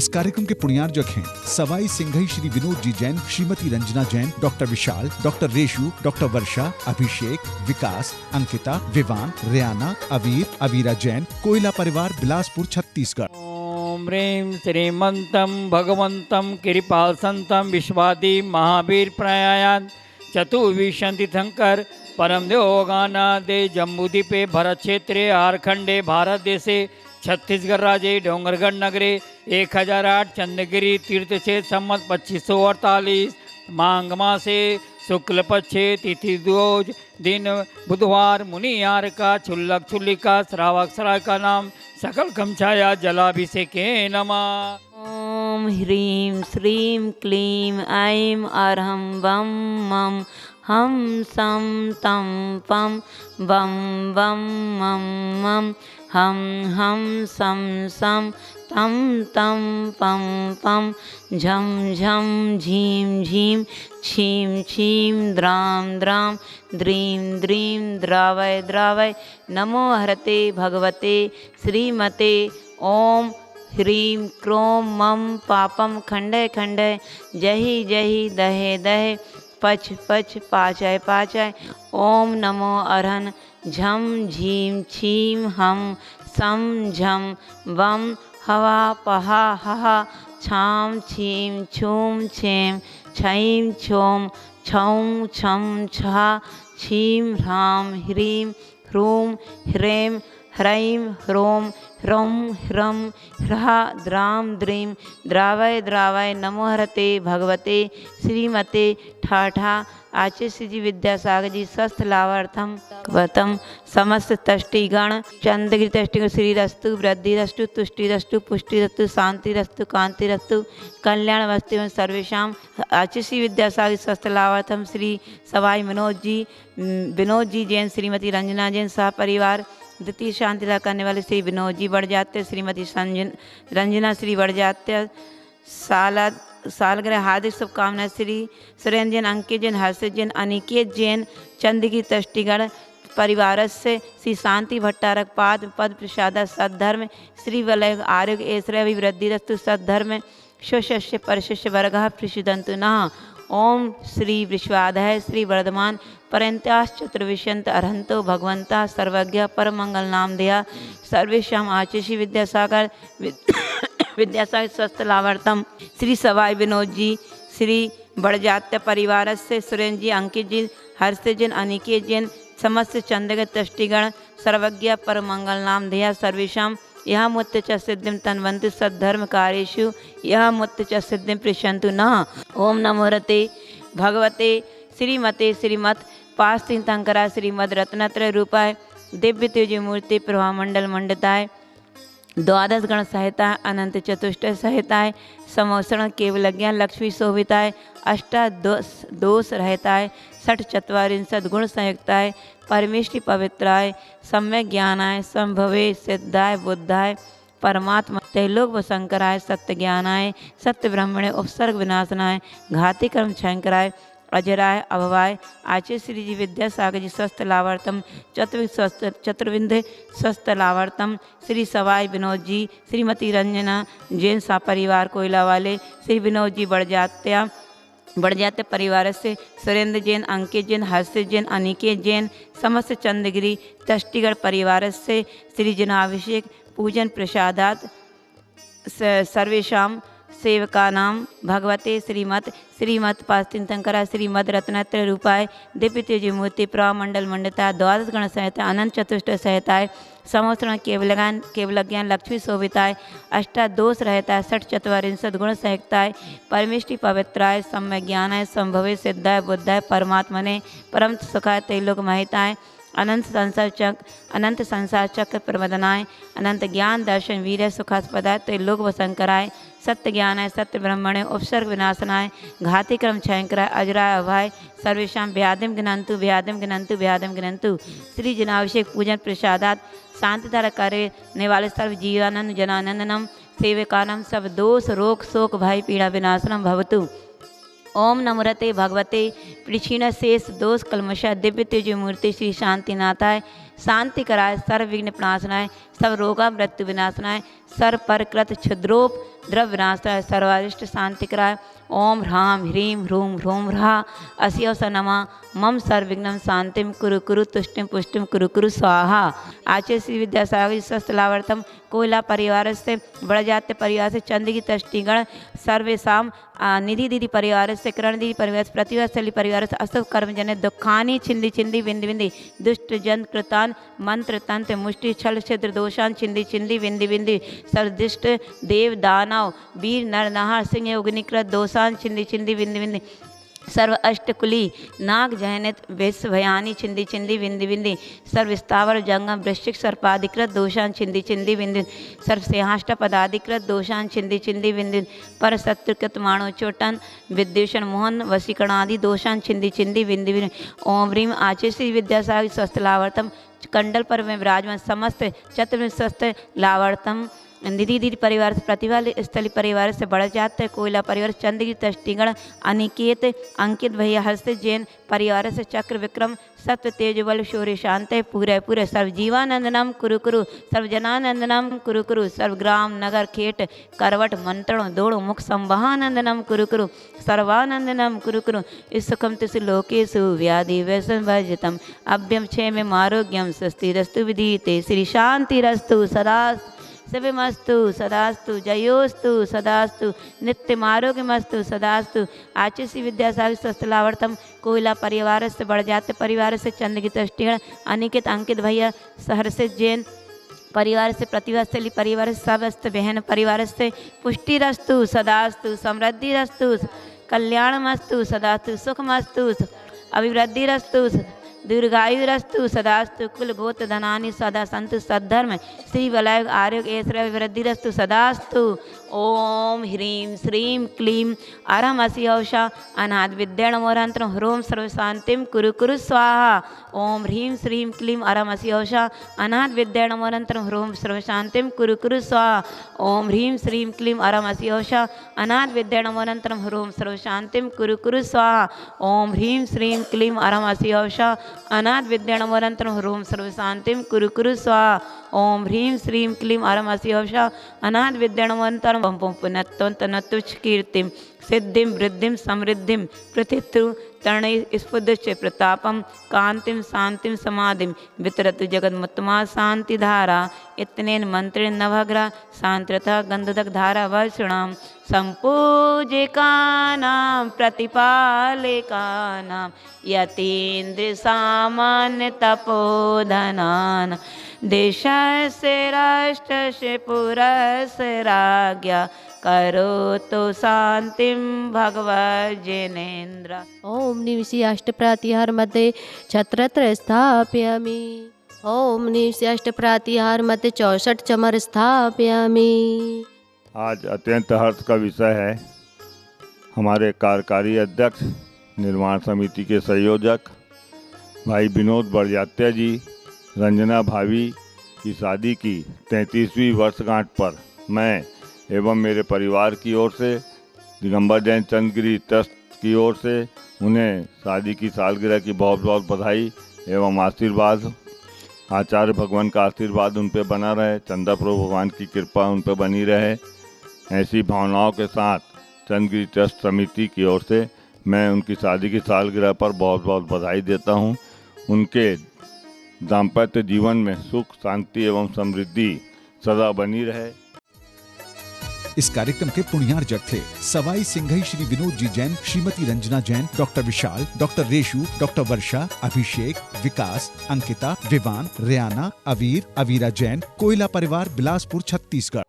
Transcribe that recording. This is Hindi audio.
इस कार्यक्रम के पुण्यार्जक हैं सवाई सिंघई श्री विनोद जी जैन, श्रीमती रंजना जैन, डॉक्टर विशाल, डॉक्टर रेशु, डॉक्टर वर्षा, अभिषेक, विकास, अंकिता, विवान, रियाना, अवीर, अवीरा जैन, कोयला परिवार, बिलासपुर, छत्तीसगढ़। ओम ह्रीं श्रीमंतम भगवंतम कृपाल संतम विश्वादी महावीर प्रयायान चतुर्विशंति शंकर परम देवगाना दे जम्बूद्वीपे भरत क्षेत्रे आरखंडे भारत देशे छत्तीसगढ़ राज्य डोंगरगढ़ नगरे 1008 चंद्रगिरी तीर्थ क्षेत्र सम्मत 2548 मांग मासे शुक्ल पक्षे तिथि द्विज दिन बुधवार मुनियार का छुल्लक छुल्लिका श्रावक श्राव का नाम सकल कमछाया जलाभिषेके नमः। ओम ह्रीं श्रीं क्लीं ऐं अरहं वं मं हम सं तं पं वं वं मं मं हम सं सं तं तं पं पं झं झं झीं झीं छीं छीं द्रां द्रां द्रीं द्रीं द्रावय द्रावय नमो हरते भगवते श्रीमते ओम ह्रीं क्रों मं पापं खंडय खंडय जहि जहि दहे दहे पच पच पाचय पाचय ओम नमो अरहन झं झीं छीं हम सं झं वं हवा पहा हहा छां छीं छूं छें छईं छौं छौं छं छहा छीं ह्रां ह्रीं ह्रूं ह्रैं ह्रैं ह्रौं ह्रौं ह्रं ह्रहा द्रां द्रीं द्रावय द्रावय नमो हरते भगवते श्रीमते ठाठा आचार्य श्री जी विद्यासागर जी स्वस्थ लाभार्थम वतम समस्त तष्टिगण चंद्रगिरी तष्टिगण श्रीरस्तु वृद्धिरस्तु तुष्टिरस्तु पुष्टिरस्तु शांतिरस्तु कांतिरस्तु कल्याण वस्तु सर्वेशम आचार्य श्री विद्यासागर स्वस्थ लाभार्थम श्री सवाई विनोद जी जैन, श्रीमती रंजना जैन सह परिवार द्वितीय शांतिदा करने वाले श्री विनोद जी बढ़ श्रीमती रंजना श्री बढ़ सालगिरह हार्दिक शुभकामनाएं श्री सुरेंद्र जैन, अंकित जैन, हर्षित जैन, अनिकेत जैन चंद्रगिरी तष्टिगढ़ परिवार से श्री शांति भट्टारक पाद पद प्रसाद सद्धर्म श्री वलय आरोग्य ऐश्वर्य वृद्धिरस्तु सद्धर्म स्वशस्य परशस्य वर्ग प्रसिदंतु नः। ओम श्री विश्वाधय श्री वर्धमान पर्यंत्यास चतुर्विशंत अरहंतो भगवंता सर्वज्ञ परम मंगल नाम दया सर्वेशम आचार्य विद्यासागर विद्यासागर स्वस्थ लाभार्थम श्री सवाई विनोद जी श्री बढ़ परिवार से सुरेंद्र जी, अंकित जी, हर्षित जैन, अनिकेत जैन समस्त चंद्रगढ़ तष्टिगण सर्वज्ञ परम मंगल नाम दया सर्वेशम यह मुत्त च सिद्धिं तन्वन्तु सद्धर्म कार्येषु यह मुत्त च सिद्धिं पृच्छन्तु नः। ओम नमो रते भगवते श्रीमते श्रीमत पास तीर्थंकरा श्रीमद रत्नत्रय रूपाय दिव्य तेज मूर्ति प्रभा मंडल मंडिताय द्वादश गण सहिताय अनंत चतुष्टय सहिताय समोसरण केवल ज्ञान लक्ष्मी शोभिताय अष्टादोष रहताय षठ चत्वारिंशद गुण संयुक्ताय परमेष्टि पवित्राय सम्यक ज्ञानाय संभवे सिद्धाय बुद्धाय परमात्मा तैलोक व शंकराय सत्य ज्ञानाय सत्य ब्रह्मणे उपसर्ग विनाशनाय घाती कर्म क्षयंकराय अजराय अभवाय आचार्य श्री जी विद्यासागर जी स्वस्थ लाभार्थम चतुर्विंद स्वस्थ लाभार्थम श्री सवाई विनोद जी, श्रीमती रंजना जैन सा परिवार कोयला वाले श्री विनोद जी बढ़ परिवार से सुरेंद्र जैन, अंकित जैन, हर्षित जैन, अनिकेत जैन समस्त चंद्रगिरी तष्टिगढ़ परिवार से श्री जनाभिषेक पूजन प्रसादात सर्वेशम सेवका नाम भगवते श्रीमत पास्तीर्थंकरा श्रीमद रत्नत्रय रूपाय दिव्य तेज मूर्ति प्रमंडल मंडिता द्वादश गण सहिता अनंत चतुष्ट सहिताय समोसरण केवल ज्ञान लक्ष्मी शोभिताय अष्टादोष रहताय षठ चत्वारिंशद गुण संयुक्ताय परमेष्टि पवित्राय सम्यक ज्ञानाय संभवे सिद्धाय बुद्धाय परमात्मने परम सुखाय तैलोक महिताय अनंत संसार चक्र प्रवदनाय अनंत ज्ञान दर्शन वीर सुखास्पदाय तैलोक वशंकराय सत्य ज्ञानाय सत्य ब्रह्मणे उपसर्ग विनाशनाय घाती क्रम क्षयंकराय अजराय अभय सर्वेशम व्याधिम गिनंतु श्री जनाभिषेक पूजन प्रसादात शांतिधारा करने वाले सर्व जीवानंद जनानंदनम सेवकानम सब दोष रोग शोक भय पीड़ा विनाशनम भवतु। ओम नमोरते भगवते प्रक्षीण शेष दोष कलमशा दिव्य तेज मूर्ति श्री शांतिनाथाय शांति कराय सर्व विघ्न प्रणाशनाय सब रोगा मृत्यु विनाशनाय सर पर कृत क्षुद्रोप द्रव्यनाशाय सर्वारिष्ट शांतिकराय ओम ह्रां ह्रीं ह्रूं ह्रूं ह्राः अस्यौ स नमः मम सर्वविघ्नं शांतिं कुरु कुरु तुष्टिं पुष्टिं कुरु कुरु स्वाहा। आचार्य श्री विद्यासागर स्वस्थलावर्तम कोयला परिवार से बड़जात्य परिवार से चंदगी तष्टिगण सर्वेशम निधि दीदी परिवार से करण दीदी परिवार से प्रतिभाशली परिवार से अशुभ कर्म जन दुखानी छिंदी छिंदी बिंदी बिंदी दुष्ट जन कृतान मंत्र तंत्र मुष्टि छल छिद्र दोषान छिंदी छिंदी बिंदी बिंदी सर्वदिष्ट देव दानव वीर नर नहार सिंह अग्निकृत दोषान छिंदी छिंदी बिंदी बिंदी सर्व अष्टकुली नाग जहनित विश्व भयानी छिंदी छिंदी बिंदी बिंदी सर्व स्थावर जंगम वृश्चिक सर्पाधिकृत दोषान छिंदी छिंदी बिंदी सर्व सिंहाष्ट पदाधिकृत दोषान छिंदी छिंदी बिंदी पर शत्रुकृत माणो चोटन विद्वेषण मोहन वशीकरणादि दोषान छिंदी छिंदी बिंदी बिंदी ओम ह्रीम आचार्य श्री विद्यासागर स्वस्थ लावर्तम कंडल पर में विराजमान समस्त चतुर्थ स्वस्थ लावर्तम निधि दीदी परिवार से प्रतिभा स्थली परिवार से बढ़ जाते कोयला परिवार चंदगी तष्टिगण अनिकेत अंकित भैया हर्ष जैन परिवार से चक्र विक्रम सत्य तेजबल शौर्य शांत पूरे पूरे सर्वजीवानंदनम कुरु कुरु सर्वजनानंदनम कुरु कुरु सर्वग्राम नगर खेट करवट मंत्रण दौड़ो मुख संवहानंदनम कुरु कुरु सर्वानंदनम कुरु कुरु इस सुखम तिस लोकेशु व्याधि व्यसन भजतम अभ्यम क्षेम आरोग्यम स्वस्तिरस्तु विधीते श्री शांतिरस्तु सदा शिवमस्तु सदास्तु जयोस्तु सदास्तु नित्यमारोग्यमस्तु सदास्तु आचार्य श्री विद्यासागर स्वस्थलावर्तम कोयला परिवार से बढ़ जाते परिवार से चंदगी तष्टिगण अनिकेत अंकित भैया सहर्षित जैन परिवार से प्रतिभाशली परिवार से सबस्त बहन परिवार से पुष्टिरस्तु सदास्तु समृद्धिरस्तु कल्याणमस्तु सदास्तु सुखमस्तु अभिवृद्धिरस्तु दीर्घायुरस्तु सदास्तु कुल गोत्र धनानि सदा संतु सद्धर्म श्री वलय आरोग्य ऐश्वर्य वृद्धिरस्तु सदास्तु ओम ह्रीं श्रीं क्लीं अरहम अस्यौषा अनाद विद्याणमोरंत्र ह्रोम सर्वशांतिम कुरु कुरु स्वाहा ओम ह्रीं श्रीं क्लीं अरहम अस्यौषा अनाद विद्याणमोरंत्र ह्रोम सर्वशांतिम कुरु कुरु स्वाहा ओम ह्रीं श्रीं क्लीं अरहम अस्यौषा अनाद विद्याणमोरंत्र ह्रोम सर्वशांतिम कुरु कुरु स्वाहा ओम ह्रीं श्रीं क्लीं अरहम अस्यौषा अनाद विद्याणमोरंत्र ह्रोम सर्वशांतिम कुरु कुरु स्वाहा ओम ह्रीं श्रीं क्लीं अरहम अस्यौषा अनाद विद्याणमोरंत्र पुनत्तुच्छ कीर्तिम सिद्धिं वृद्धिं समृद्धिं प्रतितु तरणै स्फुदश्च प्रतापं कांतिं शांतिं समाधिं वितरतु जगन्मुत्तमा शांतिधारा इतनेन मंत्रेण नवग्रह शांतरतः गंधदक धारा वर्षणां संपूजिकानां प्रतिपालिकानां यतीन्द्र सामान्य तपोधनान् देशस्य राष्ट्रस्य पुरस्य राज्ञा करोतु शांतिं भगवज्जनेन्द्र। ओम निविषि अष्टप्रातिहार मध्ये छत्रत्र स्थापयामि। ओम निविषि अष्टप्रातिहार मध्ये 64 चमर स्थापयामि। आज अत्यंत हर्ष का विषय है। हमारे कार्यकारी अध्यक्ष निर्माण समिति के संयोजक भाई विनोद बड़जात्या जी रंजना भाभी की शादी की 33वीं वर्षगांठ पर मैं एवं मेरे परिवार की ओर से दिगंबर जैन चंदगिरी ट्रस्ट की ओर से उन्हें शादी की सालगिरह की बहुत बहुत बधाई एवं आशीर्वाद। आचार्य भगवान का आशीर्वाद उन पर बना रहे, चंदा प्रभु भगवान की कृपा उन पर बनी रहे। ऐसी भावनाओं के साथ चंदगिरी ट्रस्ट समिति की ओर से मैं उनकी शादी की सालगिरह पर बहुत बहुत बधाई देता हूं। उनके दाम्पत्य जीवन में सुख शांति एवं समृद्धि सदा बनी रहे। इस कार्यक्रम के पुण्यार्जक थे सवाई सिंघई श्री विनोद जी जैन, श्रीमती रंजना जैन, डॉक्टर विशाल, डॉक्टर रेशु, डॉक्टर वर्षा, अभिषेक, विकास, अंकिता, विवान, रेयाना, अवीर, अवीरा जैन, कोयला परिवार, बिलासपुर, छत्तीसगढ़।